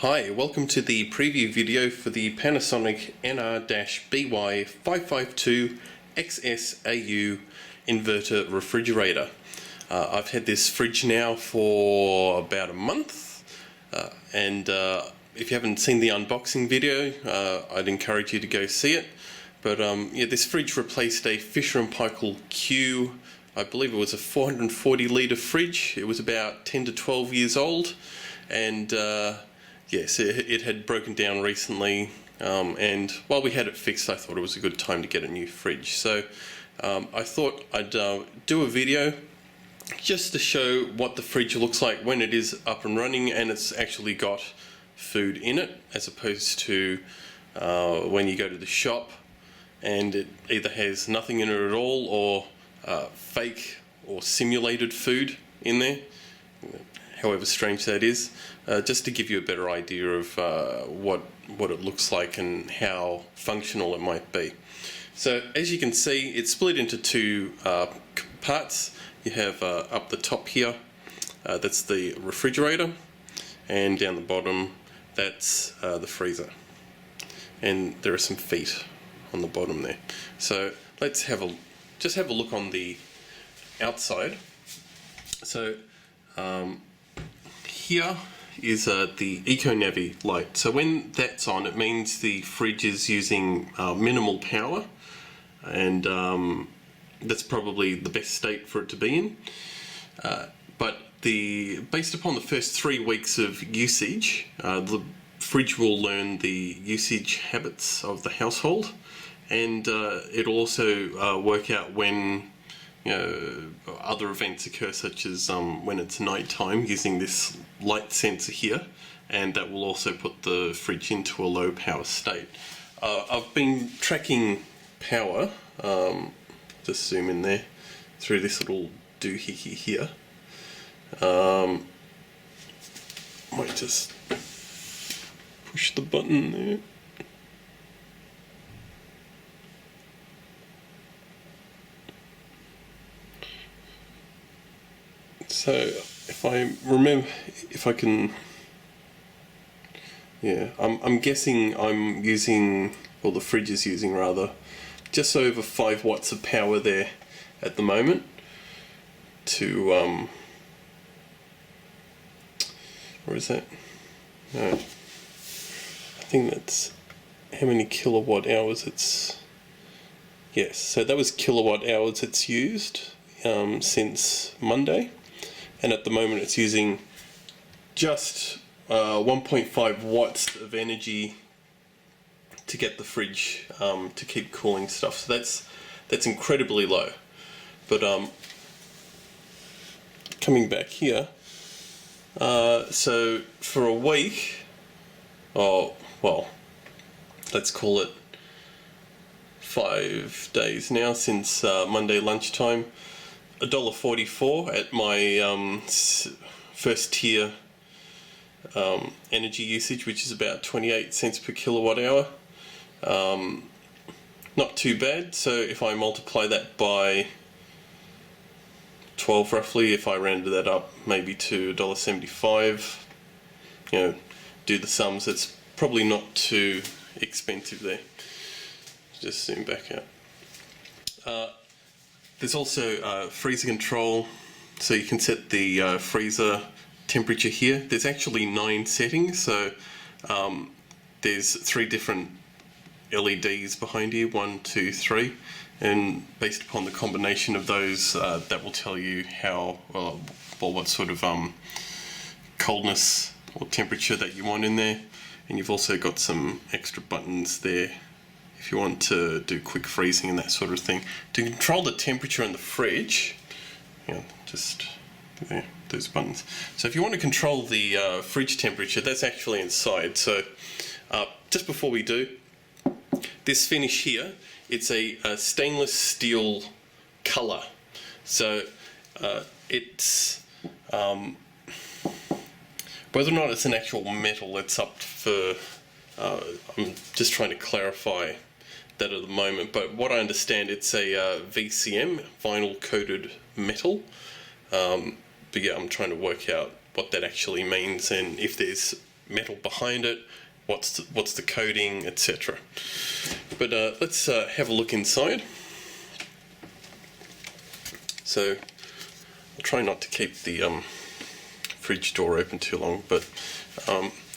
Hi, welcome to the preview video for the Panasonic NR-BY552XSAU inverter refrigerator. I've had this fridge now for about a month, and if you haven't seen the unboxing video, I'd encourage you to go see it. But yeah, this fridge replaced a Fisher & Paykel Q. I believe it was a 440 litre fridge. It was about 10 to 12 years old, and yes, it had broken down recently, and while we had it fixed, I thought it was a good time to get a new fridge. So I thought I'd do a video just to show what the fridge looks like when it is up and running and it's actually got food in it, as opposed to when you go to the shop and it either has nothing in it at all, or fake or simulated food in there, however strange that is, just to give you a better idea of what it looks like and how functional it might be. So as you can see, it's split into two parts. You have up the top here, that's the refrigerator, and down the bottom, that's the freezer. And there are some feet on the bottom there. So let's just have a look on the outside. So here is the EcoNavi light. So when that's on, it means the fridge is using minimal power, and that's probably the best state for it to be in. But based upon the first 3 weeks of usage, the fridge will learn the usage habits of the household, and it'll also work out when other events occur, such as when it's night time, using this light sensor here, and that will also put the fridge into a low power state. I've been tracking power, just zoom in there, through this little doohickey here. Might just push the button there. So if I remember, if I can, yeah, I'm guessing I'm using, or the fridge is using rather, just over 5 watts of power there at the moment to, where is that? No, I think that's how many kilowatt hours it's, yes, so that was kilowatt hours it's used since Monday. And at the moment it's using just 1.5 watts of energy to get the fridge to keep cooling stuff. So that's incredibly low. But coming back here, so for a week, oh well, let's call it 5 days now since Monday lunchtime, $1.44 at my first tier energy usage, which is about 28 cents per kilowatt hour. Not too bad. So if I multiply that by 12 roughly, if I rounded that up maybe to $1.75, do the sums, it's probably not too expensive there. Just zoom back out. There's also freezer control, so you can set the freezer temperature here. There's actually 9 settings, so there's 3 different LEDs behind you, 1, 2, 3, and based upon the combination of those, that will tell you how, well, what sort of coldness or temperature that you want in there. And you've also got some extra buttons there if you want to do quick freezing and that sort of thing. To control the temperature in the fridge, just there, those buttons. So if you want to control the fridge temperature, that's actually inside. So just before we do, this finish here, it's a stainless steel color. So it's whether or not it's an actual metal, it's up for, I'm just trying to clarify that at the moment, but what I understand, it's a VCM, vinyl coated metal. But yeah, I'm trying to work out what that actually means and if there's metal behind it, what's the coating, etc. But let's have a look inside. So I'll try not to keep the fridge door open too long, but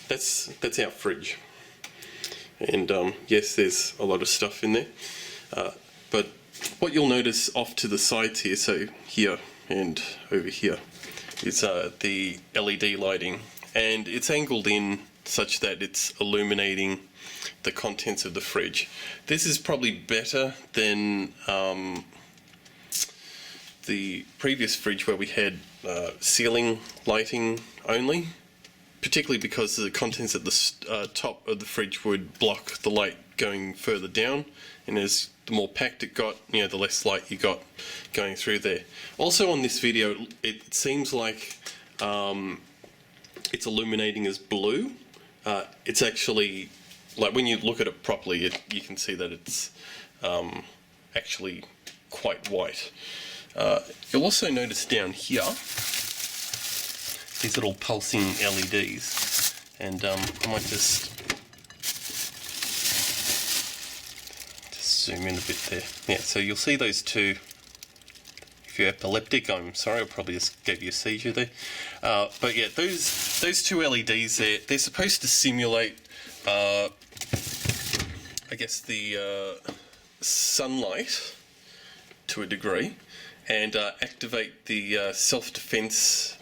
that's our fridge. And yes, there's a lot of stuff in there, but what you'll notice off to the sides here, so here and over here, is the LED lighting, and it's angled in such that it's illuminating the contents of the fridge. This is probably better than the previous fridge where we had ceiling lighting only, particularly because the contents at the top of the fridge would block the light going further down, and as the more packed it got, the less light you got going through there. Also on this video, it seems like it's illuminating as blue. It's actually, like when you look at it properly, you can see that it's actually quite white. You'll also notice down here these little pulsing LEDs, and I might just zoom in a bit there. Yeah, so you'll see those two. If you're epileptic, I'm sorry, I probably just gave you a seizure there. But yeah, those two LEDs there, they're supposed to simulate, I guess, the sunlight to a degree, and activate the self-defense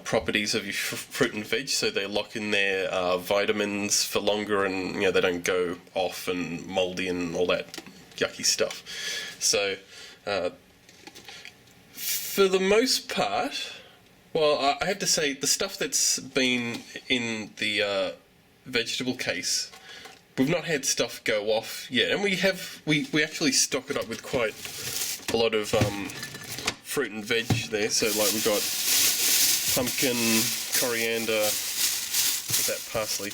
properties of your fruit and veg, so they lock in their vitamins for longer, and they don't go off and mouldy and all that yucky stuff. So for the most part, well, I have to say the stuff that's been in the vegetable case, we've not had stuff go off yet, and we actually stock it up with quite a lot of fruit and veg there. So like we've got pumpkin, coriander, what's that, parsley,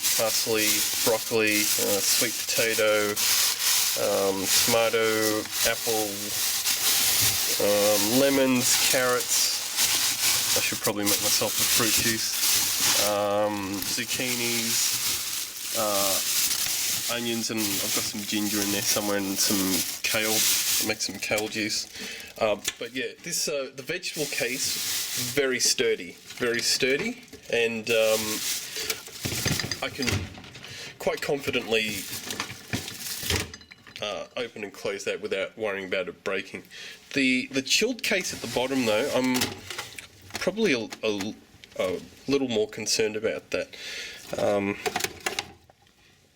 broccoli, sweet potato, tomato, apple, lemons, carrots. I should probably make myself a fruit juice. Zucchinis, onions, and I've got some ginger in there somewhere, and some kale. I'll make some kale juice. But yeah, this the vegetable case, very sturdy, and I can quite confidently open and close that without worrying about it breaking. The chilled case at the bottom, though, I'm probably a little more concerned about that.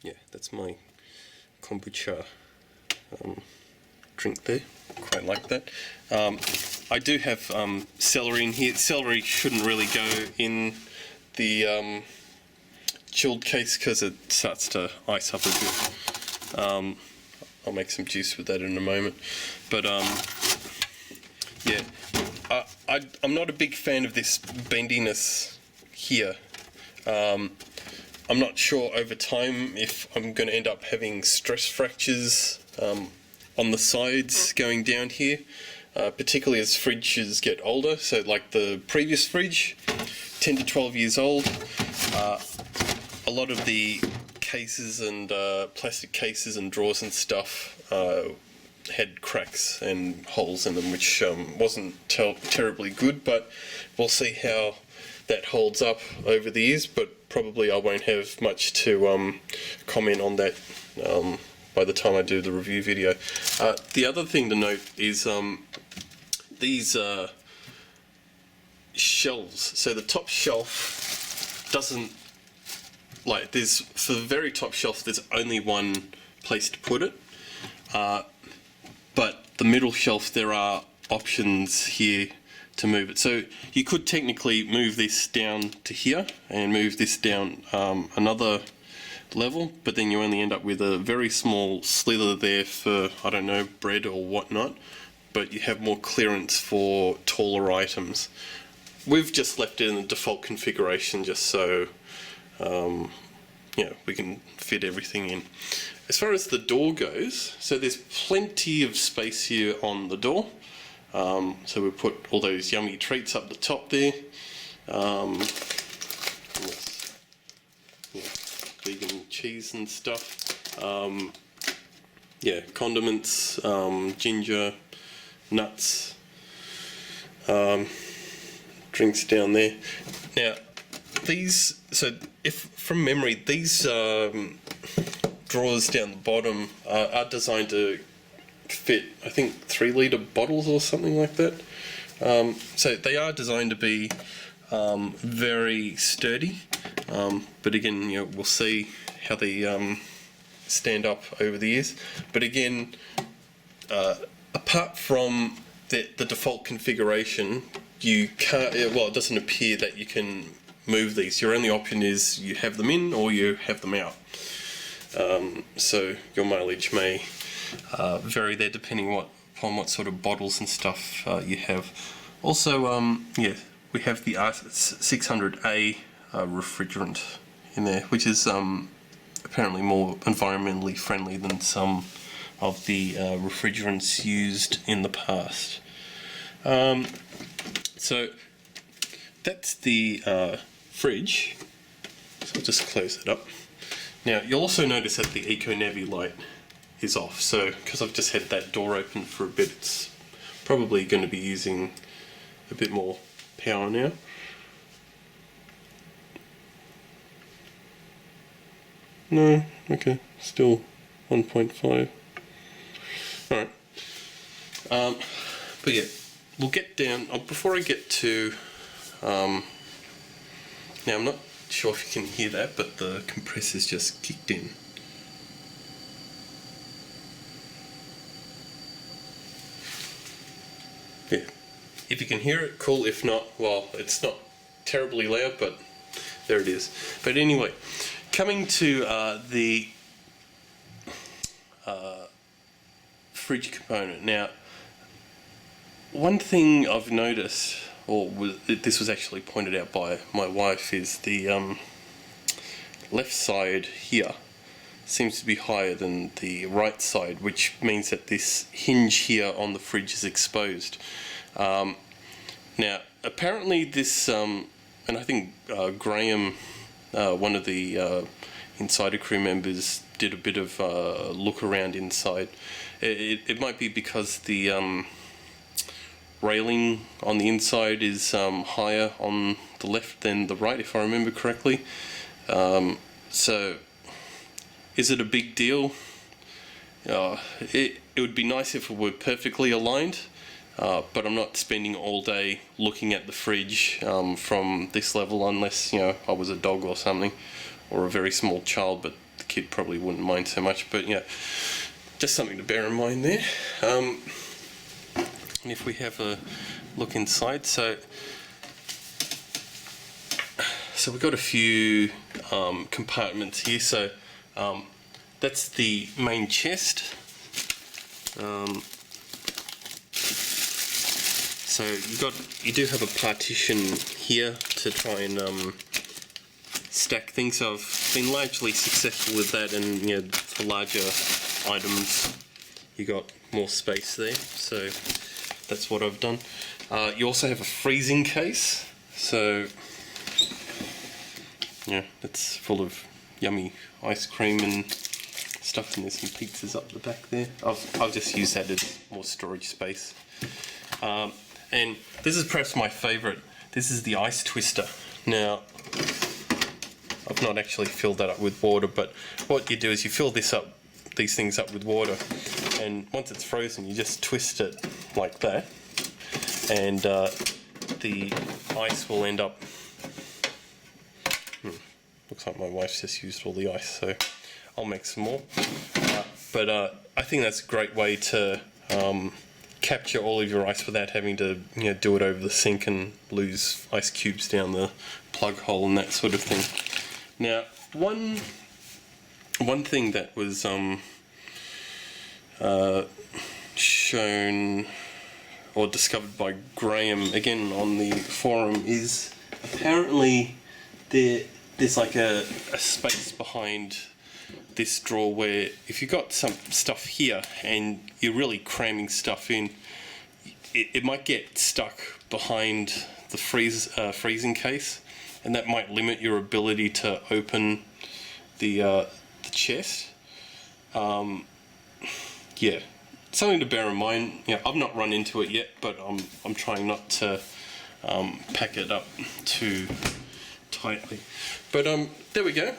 Yeah, that's my kombucha drink there. Quite like that. I do have celery in here. Celery shouldn't really go in the chilled case because it starts to ice up a bit. I'll make some juice with that in a moment. But yeah, I'm not a big fan of this bendiness here. I'm not sure over time if I'm going to end up having stress fractures on the sides going down here, particularly as fridges get older. So like the previous fridge, 10 to 12 years old, a lot of the cases and plastic cases and drawers and stuff had cracks and holes in them, which wasn't terribly good, but we'll see how that holds up over the years. But probably I won't have much to comment on that by the time I do the review video. The other thing to note is these shelves. So the top shelf doesn't, like, there's, for the very top shelf there's only one place to put it, but the middle shelf there are options here to move it. So you could technically move this down to here and move this down another level, but then you only end up with a very small slither there for, I don't know, bread or whatnot, but you have more clearance for taller items. We've just left it in the default configuration just so we can fit everything in. As far as the door goes, so there's plenty of space here on the door. So we put all those yummy treats up the top there. you know, vegan cheese and stuff. Yeah, condiments, ginger, nuts, drinks down there. Now, these, so if from memory, these drawers down the bottom are designed to fit, I think, 3-litre bottles or something like that. So they are designed to be very sturdy, but again, you know, we'll see how they stand up over the years. But again, apart from the default configuration, you can't, well, it doesn't appear that you can move these. Your only option is you have them in or you have them out. So your mileage may vary there depending upon what sort of bottles and stuff you have. Also, yeah, we have the R600A refrigerant in there, which is apparently more environmentally friendly than some of the refrigerants used in the past. So that's the fridge. So I'll just close it up. Now you'll also notice that the Eco-Navi light is off. So because I've just had that door open for a bit, it's probably going to be using a bit more power now. No, okay, still 1.5. Alright. But yeah, we'll get down, before I get to, now I'm not sure if you can hear that, but the compressor's just kicked in. Yeah, if you can hear it, cool. If not, well, it's not terribly loud, but there it is. But anyway, coming to the fridge component. Now, one thing I've noticed, or this was actually pointed out by my wife, is the left side here seems to be higher than the right side, which means that this hinge here on the fridge is exposed. Now, apparently this, and I think Graham, one of the Insider crew members, did a bit of look around inside. It might be because the railing on the inside is higher on the left than the right, if I remember correctly. So, is it a big deal? It would be nice if it were perfectly aligned, but I'm not spending all day looking at the fridge from this level, unless, you know, I was a dog or something, or a very small child, but the kid probably wouldn't mind so much. But yeah, just something to bear in mind there. And if we have a look inside, so we've got a few compartments here. So that's the main chest. So you do have a partition here to try and stack things. So I've been largely successful with that, and you know, for larger items you got more space there. So that's what I've done. You also have a freezing case. So yeah, it's full of yummy ice cream and stuff, and there's some pizzas up the back there. I've just used that as more storage space. And this is perhaps my favourite. This is the ice twister. Now, I've not actually filled that up with water, but what you do is you fill these things up with water, and once it's frozen, you just twist it like that, and the ice will end up. Looks like my wife's just used all the ice, so I'll make some more. But I think that's a great way to capture all of your ice without having to, you know, do it over the sink and lose ice cubes down the plug hole and that sort of thing. Now, one thing that was shown or discovered by Graham again on the forum is apparently there's like a space behind this drawer where if you've got some stuff here and you're really cramming stuff in, it might get stuck behind the freezing case, and that might limit your ability to open the chest. Yeah, something to bear in mind. Yeah, I've not run into it yet, but I'm trying not to pack it up too tightly. But there we go.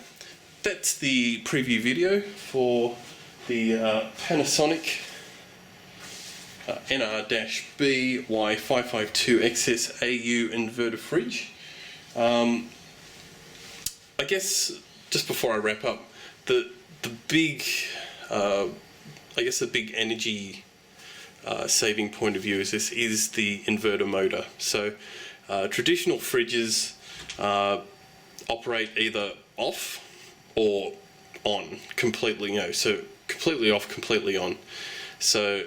That's the preview video for the Panasonic NR-BY552XSAU inverter fridge. I guess just before I wrap up, the big the big energy saving point of view is the inverter motor. So traditional fridges operate either off or on completely, so completely off, completely on. So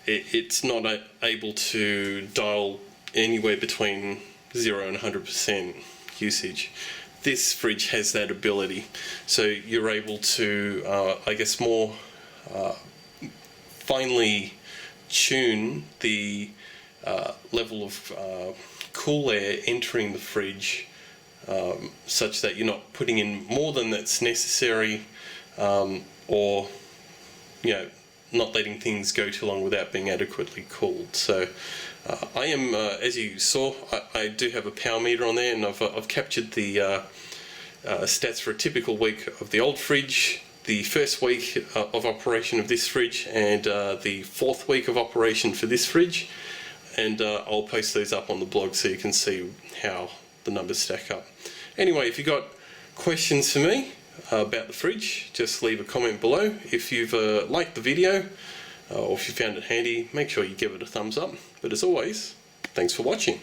it's not able to dial anywhere between 0 and 100% usage. This fridge has that ability, so you're able to, more finely tune the level of cool air entering the fridge, such that you're not putting in more than that's necessary, or not letting things go too long without being adequately cooled. So I am, as you saw, I do have a power meter on there, and I've captured the stats for a typical week of the old fridge, the first week of operation of this fridge, and the 4th week of operation for this fridge, and I'll post those up on the blog so you can see how the numbers stack up. Anyway, if you've got questions for me about the fridge, just leave a comment below. If you've liked the video, or if you found it handy, make sure you give it a thumbs up. But as always, thanks for watching.